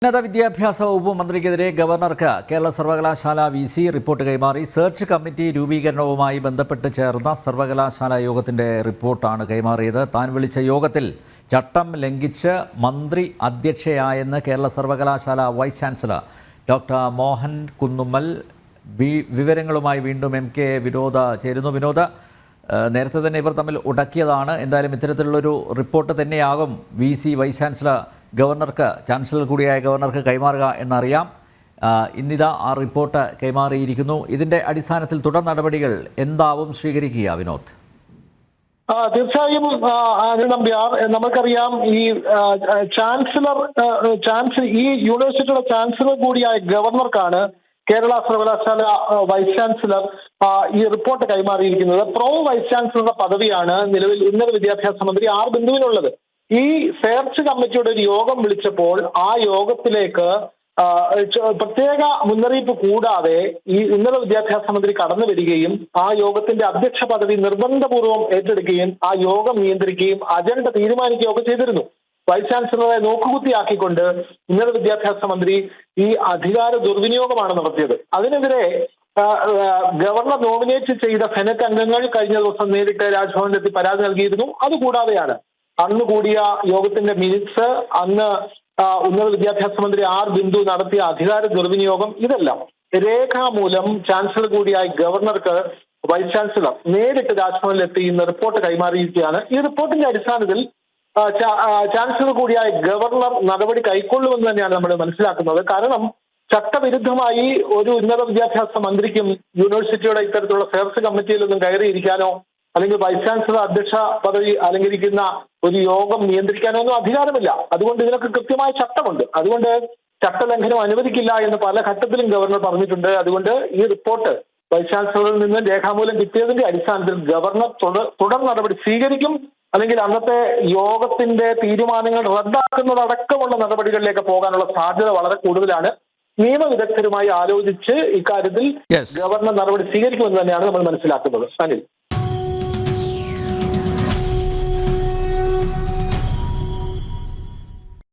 ഉന്നത വിദ്യാഭ്യാസ വകുപ്പ് മന്ത്രിക്കെതിരെ ഗവർണർക്ക് കേരള സർവകലാശാല VC റിപ്പോർട്ട് കൈമാറി. സെർച്ച് കമ്മിറ്റി രൂപീകരണവുമായി ബന്ധപ്പെട്ട് ചേർന്ന സർവകലാശാല യോഗത്തിന്റെ റിപ്പോർട്ടാണ് കൈമാറിയത്. താൻ വിളിച്ച യോഗത്തിൽ ചട്ടം ലംഘിച്ച് മന്ത്രി അധ്യക്ഷയായെന്ന് കേരള സർവകലാശാല vice chancellor doctor Mohan Kunnummal. വിവരങ്ങളുമായി വീണ്ടും MK വിനോദ് ചേരുന്നു. വിനോദ്, നേരത്തെ തന്നെ ഇവർ തമ്മിൽ ഉടക്കിയതാണ്. എന്തായാലും ഇത്തരത്തിലുള്ളൊരു റിപ്പോർട്ട് തന്നെയാകും VC വൈസ് ചാൻസലർ ഗവർണർക്ക്, ചാൻസലർ കൂടിയായ ഗവർണർക്ക് കൈമാറുക എന്നറിയാം. ഇന്നിതാ ആ റിപ്പോർട്ട് കൈമാറിയിരിക്കുന്നു. ഇതിൻ്റെ അടിസ്ഥാനത്തിൽ തുടർ നടപടികൾ എന്താവും സ്വീകരിക്കുക വിനോദ്? തീർച്ചയായും നമ്പ്യാർ, നമുക്കറിയാം ഈ ഈ യൂണിവേഴ്സിറ്റിയുടെ ചാൻസലർ കൂടിയായ ഗവർണർക്കാണ് കേരള സർവകലാശാല വൈസ് ചാൻസലർ ഈ റിപ്പോർട്ട് കൈമാറിയിരിക്കുന്നത്. വൈസ് ചാൻസലറുടെ പദവിയാണ് നിലവിൽ ഉന്നത വിദ്യാഭ്യാസ മന്ത്രി R ബിന്ദുവിനുള്ളത്. ഈ സെർച്ച് കമ്മിറ്റിയുടെ ഒരു യോഗം വിളിച്ചപ്പോൾ ആ യോഗത്തിലേക്ക് പ്രത്യേക മുന്നറിയിപ്പ് കൂടാതെ ഈ ഉന്നത വിദ്യാഭ്യാസ മന്ത്രി കടന്നു വരികയും ആ യോഗത്തിന്റെ അധ്യക്ഷ പദവി നിർബന്ധപൂർവ്വം ഏറ്റെടുക്കുകയും ആ യോഗം നിയന്ത്രിക്കുകയും അജണ്ട തീരുമാനിക്കുകയും ഒക്കെ ചെയ്തിരുന്നു. വൈസ് ചാൻസലറെ നോക്കുകുത്തിയാക്കിക്കൊണ്ട് ഉന്നത വിദ്യാഭ്യാസ മന്ത്രി ഈ അധികാര ദുർവിനിയോഗമാണ് നടത്തിയത്. അതിനെതിരെ ഗവർണർ നോമിനേറ്റ് ചെയ്ത സെനറ്റ് അംഗങ്ങൾ കഴിഞ്ഞ ദിവസം നേരിട്ട് രാജ്ഭവനിലെത്തി പരാതി നൽകിയിരുന്നു. അതുകൂടാതെയാണ് അന്ന് കൂടിയ യോഗത്തിന്റെ മിനിറ്റ്സ്, അന്ന് ഉന്നത വിദ്യാഭ്യാസ മന്ത്രി R ബിന്ദു നടത്തിയ അധികാര ദുർവിനിയോഗം, ഇതെല്ലാം രേഖാമൂലം ചാൻസലർ കൂടിയായ ഗവർണർക്ക് വൈസ് ചാൻസലർ നേരിട്ട് രാജ്ഭവനിലെത്തി ഇന്ന് റിപ്പോർട്ട് കൈമാറിയിരിക്കുകയാണ്. ഈ റിപ്പോർട്ടിന്റെ അടിസ്ഥാനത്തിൽ ചാൻസലർ കൂടിയായ ഗവർണർ നടപടി കൈക്കൊള്ളുമെന്ന് തന്നെയാണ് നമ്മൾ മനസ്സിലാക്കുന്നത്. കാരണം ചട്ടവിരുദ്ധമായി ഒരു ഉന്നത വിദ്യാഭ്യാസ മന്ത്രിക്കും യൂണിവേഴ്സിറ്റിയുടെ ഇത്തരത്തിലുള്ള സെർച്ച് കമ്മിറ്റിയിലൊന്നും കയറിയിരിക്കാനോ അല്ലെങ്കിൽ വൈസ് ചാൻസലർ അധ്യക്ഷ പദവി അലങ്കരിക്കുന്ന ഒരു യോഗം നിയന്ത്രിക്കാനോ ഒന്നും അധികാരമില്ല. അതുകൊണ്ട് ഇതിനൊക്കെ കൃത്യമായ ചട്ടമുണ്ട്. അതുകൊണ്ട് ചട്ടലംഘനം അനുവദിക്കില്ല എന്ന് പല ഘട്ടത്തിലും ഗവർണർ പറഞ്ഞിട്ടുണ്ട്. അതുകൊണ്ട് ഈ റിപ്പോർട്ട് വൈസ് ചാൻസലറിൽ നിന്ന് രേഖാമൂലം കിട്ടിയതിന്റെ അടിസ്ഥാനത്തിൽ ഗവർണർ തുടർ നടപടി സ്വീകരിക്കും. അല്ലെങ്കിൽ അന്നത്തെ യോഗത്തിന്റെ തീരുമാനങ്ങൾ റദ്ദാക്കുന്നതടക്കമുള്ള നടപടികളിലേക്ക് പോകാനുള്ള സാധ്യത വളരെ കൂടുതലാണ്. നിയമവിദഗ്ധരുമായി ആലോചിച്ച് ഇക്കാര്യത്തിൽ ഗവർണർ നടപടി സ്വീകരിക്കുമെന്ന് തന്നെയാണ് നമ്മൾ മനസ്സിലാക്കുന്നത്. അനിൽ.